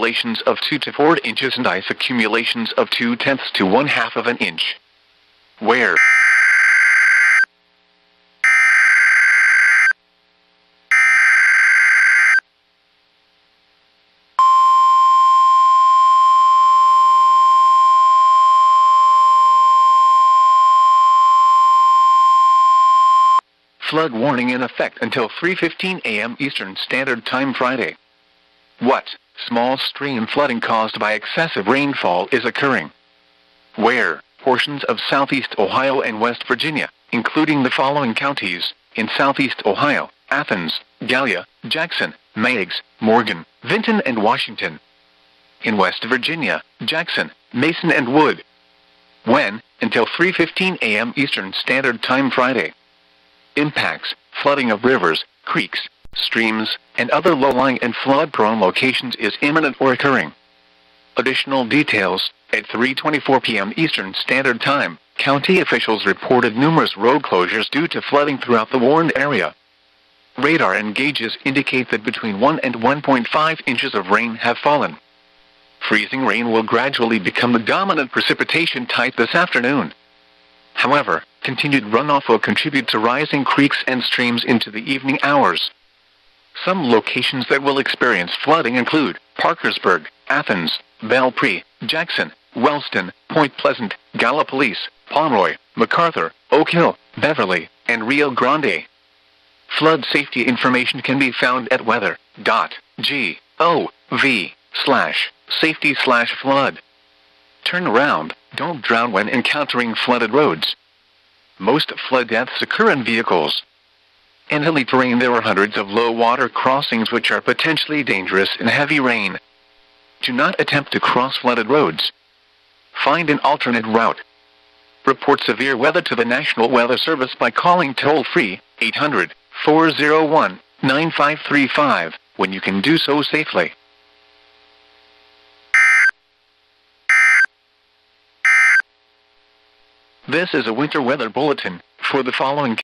accumulations of 2 to 4 inches and ice accumulations of 2/10 to 1/2 of an inch. Where? Flood warning in effect until 3:15 a.m. Eastern Standard Time Friday. What? Small stream flooding caused by excessive rainfall is occurring. Where? Portions of southeast Ohio and West Virginia, including the following counties: in southeast Ohio, Athens, Gallia, Jackson, Meigs, Morgan, Vinton, and Washington. In West Virginia, Jackson, Mason, and Wood. When? Until 3:15 a.m. Eastern Standard Time Friday. Impacts: flooding of rivers, creeks, streams, and other low-lying and flood-prone locations is imminent or occurring. Additional details: at 3:24 p.m. Eastern Standard Time, county officials reported numerous road closures due to flooding throughout the warned area. Radar and gauges indicate that between 1 and 1.5 inches of rain have fallen. Freezing rain will gradually become the dominant precipitation type this afternoon. However, continued runoff will contribute to rising creeks and streams into the evening hours. Some locations that will experience flooding include Parkersburg, Athens, Belpre, Jackson, Wellston, Point Pleasant, Gallipolis, Pomeroy, MacArthur, Oak Hill, Beverly, and Rio Grande. Flood safety information can be found at weather.gov/safety/flood. Turn around, don't drown when encountering flooded roads. Most flood deaths occur in vehicles. In hilly terrain there are hundreds of low-water crossings which are potentially dangerous in heavy rain. Do not attempt to cross flooded roads. Find an alternate route. Report severe weather to the National Weather Service by calling toll-free 800-401-9535 when you can do so safely. This is a winter weather bulletin for the following